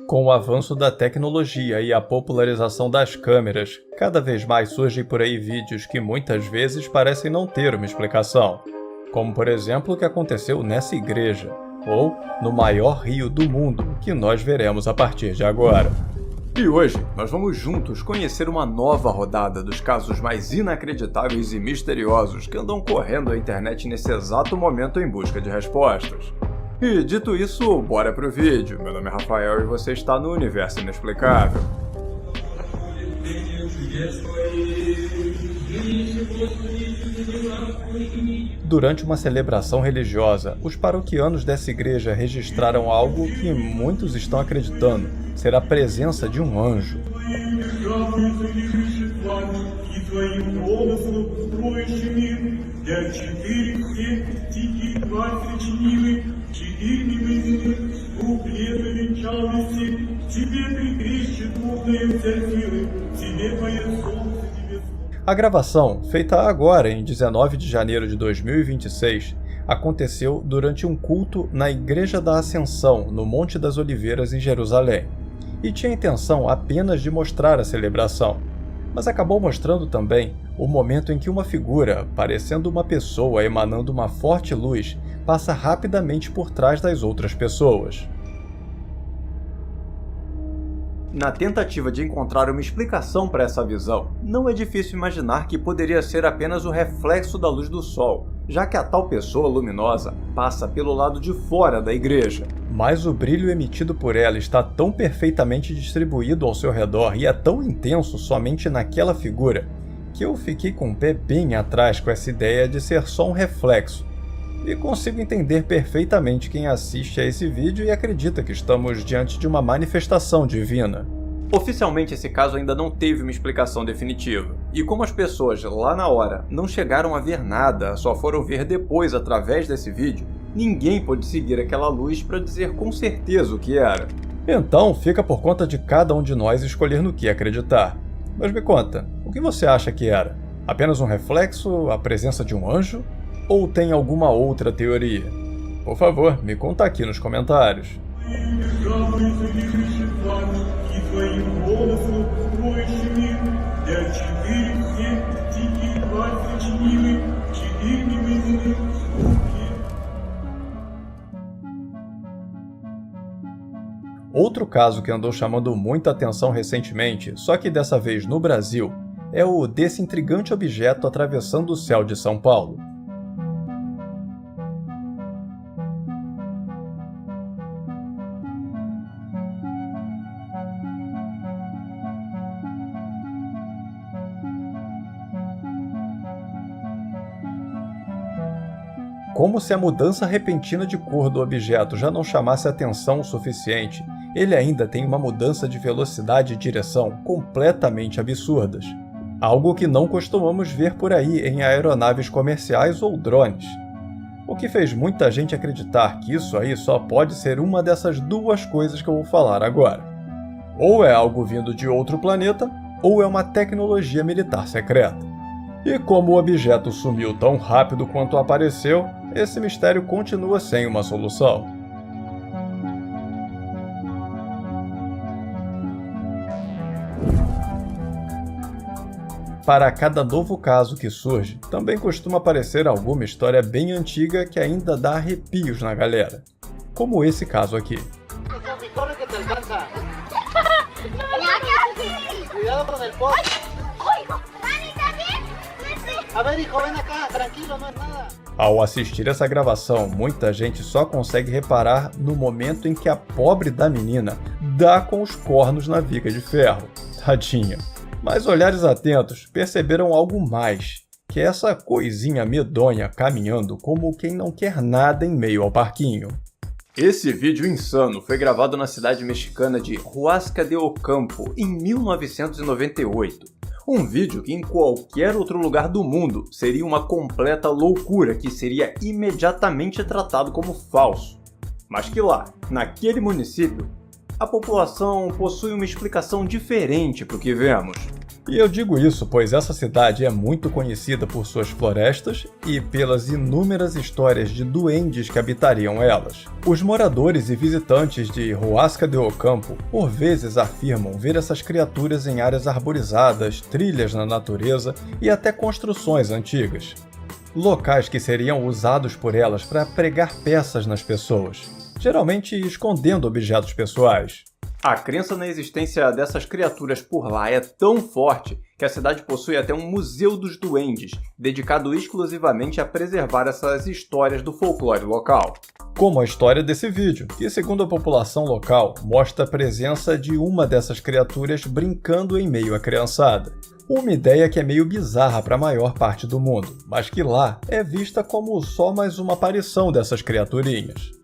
Com o avanço da tecnologia e a popularização das câmeras, cada vez mais surgem por aí vídeos que muitas vezes parecem não ter uma explicação. Como por exemplo o que aconteceu nessa igreja, ou no maior rio do mundo, que nós veremos a partir de agora. E hoje, nós vamos juntos conhecer uma nova rodada dos casos mais inacreditáveis e misteriosos que andam correndo a internet nesse exato momento em busca de respostas. E dito isso, bora pro vídeo. Meu nome é Rafael e você está no Universo Inexplicável. Durante uma celebração religiosa, os paroquianos dessa igreja registraram algo que muitos estão acreditando ser a presença de um anjo. A gravação, feita agora em 19 de janeiro de 2026, aconteceu durante um culto na Igreja da Ascensão, no Monte das Oliveiras, em Jerusalém, e tinha a intenção apenas de mostrar a celebração, mas acabou mostrando também o momento em que uma figura, parecendo uma pessoa emanando uma forte luz, passa rapidamente por trás das outras pessoas. Na tentativa de encontrar uma explicação para essa visão, não é difícil imaginar que poderia ser apenas o reflexo da luz do sol, já que a tal pessoa luminosa passa pelo lado de fora da igreja. Mas o brilho emitido por ela está tão perfeitamente distribuído ao seu redor e é tão intenso somente naquela figura, que eu fiquei com o pé bem atrás com essa ideia de ser só um reflexo. E consigo entender perfeitamente quem assiste a esse vídeo e acredita que estamos diante de uma manifestação divina. Oficialmente esse caso ainda não teve uma explicação definitiva, e como as pessoas lá na hora não chegaram a ver nada, só foram ver depois através desse vídeo, ninguém pôde seguir aquela luz para dizer com certeza o que era. Então fica por conta de cada um de nós escolher no que acreditar. Mas me conta, o que você acha que era? Apenas um reflexo, a presença de um anjo? Ou tem alguma outra teoria? Por favor, me conta aqui nos comentários. Outro caso que andou chamando muita atenção recentemente, só que dessa vez no Brasil, é o desse intrigante objeto atravessando o céu de São Paulo. Como se a mudança repentina de cor do objeto já não chamasse atenção o suficiente, ele ainda tem uma mudança de velocidade e direção completamente absurdas. Algo que não costumamos ver por aí em aeronaves comerciais ou drones. O que fez muita gente acreditar que isso aí só pode ser uma dessas duas coisas que eu vou falar agora. Ou é algo vindo de outro planeta, ou é uma tecnologia militar secreta. E como o objeto sumiu tão rápido quanto apareceu, esse mistério continua sem uma solução. Para cada novo caso que surge, também costuma aparecer alguma história bem antiga que ainda dá arrepios na galera. Como esse caso aqui. Ao assistir essa gravação, muita gente só consegue reparar no momento em que a pobre da menina dá com os cornos na viga de ferro. Tadinha. Mas olhares atentos perceberam algo mais, que é essa coisinha medonha caminhando como quem não quer nada em meio ao parquinho. Esse vídeo insano foi gravado na cidade mexicana de Huasca de Ocampo em 1998. Um vídeo que em qualquer outro lugar do mundo seria uma completa loucura que seria imediatamente tratado como falso. Mas que lá, naquele município, a população possui uma explicação diferente para o que vemos. E eu digo isso pois essa cidade é muito conhecida por suas florestas e pelas inúmeras histórias de duendes que habitariam elas. Os moradores e visitantes de Huasca de Ocampo por vezes afirmam ver essas criaturas em áreas arborizadas, trilhas na natureza e até construções antigas. Locais que seriam usados por elas para pregar peças nas pessoas, geralmente escondendo objetos pessoais. A crença na existência dessas criaturas por lá é tão forte que a cidade possui até um Museu dos Duendes, dedicado exclusivamente a preservar essas histórias do folclore local. Como a história desse vídeo, que segundo a população local, mostra a presença de uma dessas criaturas brincando em meio à criançada. Uma ideia que é meio bizarra para a maior parte do mundo, mas que lá é vista como só mais uma aparição dessas criaturinhas.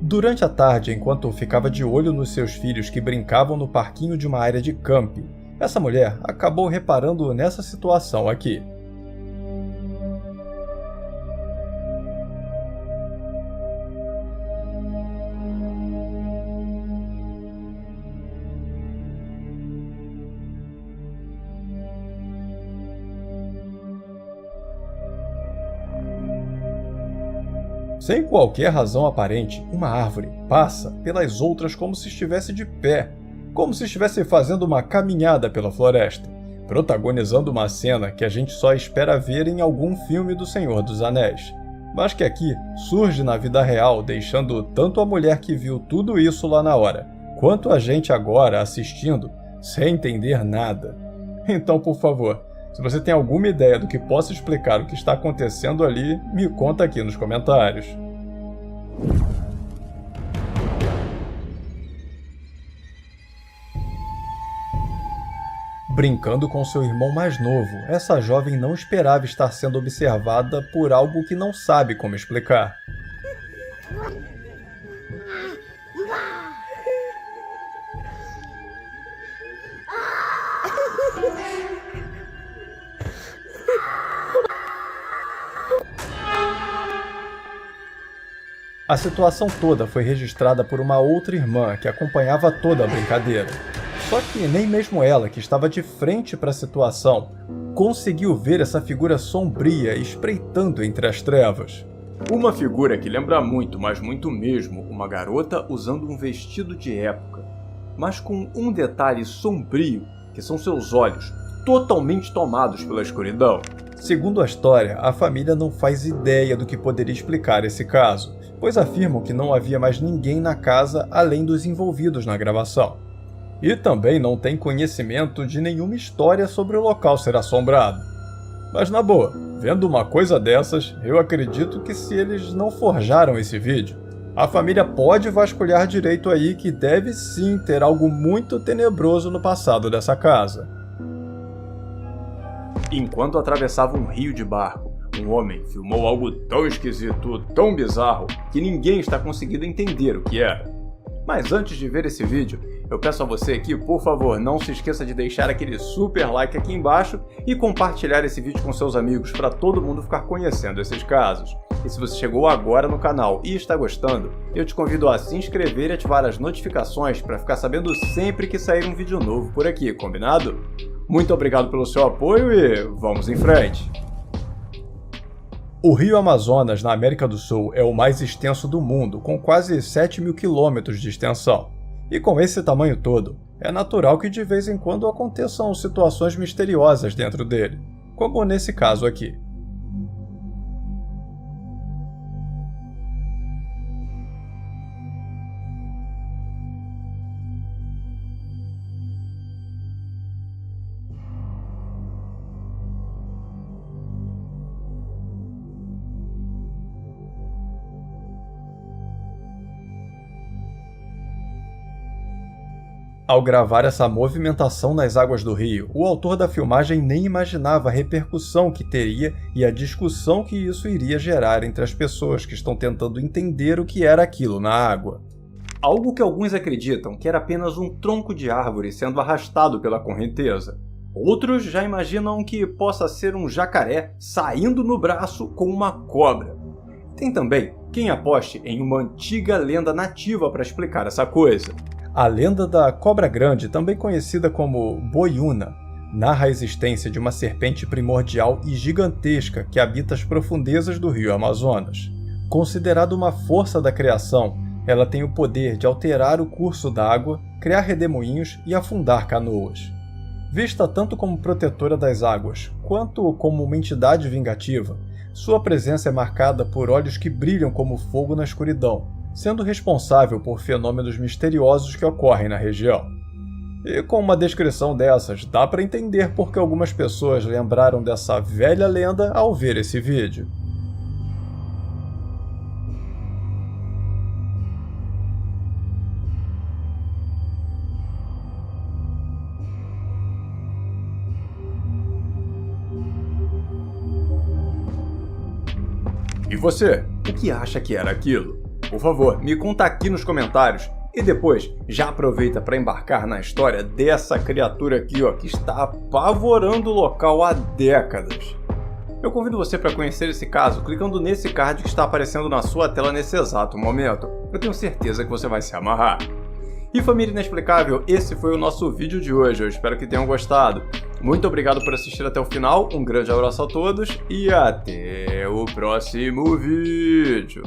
Durante a tarde, enquanto ficava de olho nos seus filhos que brincavam no parquinho de uma área de camping, essa mulher acabou reparando nessa situação aqui. Sem qualquer razão aparente, uma árvore passa pelas outras como se estivesse de pé, como se estivesse fazendo uma caminhada pela floresta, protagonizando uma cena que a gente só espera ver em algum filme do Senhor dos Anéis, mas que aqui surge na vida real, deixando tanto a mulher que viu tudo isso lá na hora, quanto a gente agora assistindo, sem entender nada. Então, por favor, se você tem alguma ideia do que possa explicar o que está acontecendo ali, me conta aqui nos comentários. Brincando com seu irmão mais novo, essa jovem não esperava estar sendo observada por algo que não sabe como explicar. A situação toda foi registrada por uma outra irmã que acompanhava toda a brincadeira. Só que nem mesmo ela, que estava de frente para a situação, conseguiu ver essa figura sombria espreitando entre as trevas. Uma figura que lembra muito, mas muito mesmo, uma garota usando um vestido de época, mas com um detalhe sombrio, que são seus olhos, totalmente tomados pela escuridão. Segundo a história, a família não faz ideia do que poderia explicar esse caso, pois afirmam que não havia mais ninguém na casa além dos envolvidos na gravação. E também não tem conhecimento de nenhuma história sobre o local ser assombrado. Mas na boa, vendo uma coisa dessas, eu acredito que se eles não forjaram esse vídeo, a família pode vasculhar direito aí que deve sim ter algo muito tenebroso no passado dessa casa. Enquanto atravessava um rio de barco, um homem filmou algo tão esquisito, tão bizarro, que ninguém está conseguindo entender o que era. Mas antes de ver esse vídeo, eu peço a você que, por favor, não se esqueça de deixar aquele super like aqui embaixo e compartilhar esse vídeo com seus amigos para todo mundo ficar conhecendo esses casos. E se você chegou agora no canal e está gostando, eu te convido a se inscrever e ativar as notificações para ficar sabendo sempre que sair um vídeo novo por aqui, combinado? Muito obrigado pelo seu apoio e vamos em frente! O rio Amazonas, na América do Sul, é o mais extenso do mundo, com quase 7.000 quilômetros de extensão. E com esse tamanho todo, é natural que de vez em quando aconteçam situações misteriosas dentro dele, como nesse caso aqui. Ao gravar essa movimentação nas águas do rio, o autor da filmagem nem imaginava a repercussão que teria e a discussão que isso iria gerar entre as pessoas que estão tentando entender o que era aquilo na água. Algo que alguns acreditam que era apenas um tronco de árvore sendo arrastado pela correnteza. Outros já imaginam que possa ser um jacaré saindo no braço com uma cobra. Tem também quem aposte em uma antiga lenda nativa para explicar essa coisa. A lenda da Cobra Grande, também conhecida como Boiuna, narra a existência de uma serpente primordial e gigantesca que habita as profundezas do rio Amazonas. Considerada uma força da criação, ela tem o poder de alterar o curso da água, criar redemoinhos e afundar canoas. Vista tanto como protetora das águas, quanto como uma entidade vingativa, sua presença é marcada por olhos que brilham como fogo na escuridão, sendo responsável por fenômenos misteriosos que ocorrem na região. E com uma descrição dessas, dá para entender por que algumas pessoas lembraram dessa velha lenda ao ver esse vídeo. E você, o que acha que era aquilo? Por favor, me conta aqui nos comentários e depois já aproveita para embarcar na história dessa criatura aqui, ó, que está apavorando o local há décadas. Eu convido você para conhecer esse caso clicando nesse card que está aparecendo na sua tela nesse exato momento. Eu tenho certeza que você vai se amarrar. E família inexplicável, esse foi o nosso vídeo de hoje, eu espero que tenham gostado. Muito obrigado por assistir até o final, um grande abraço a todos e até o próximo vídeo.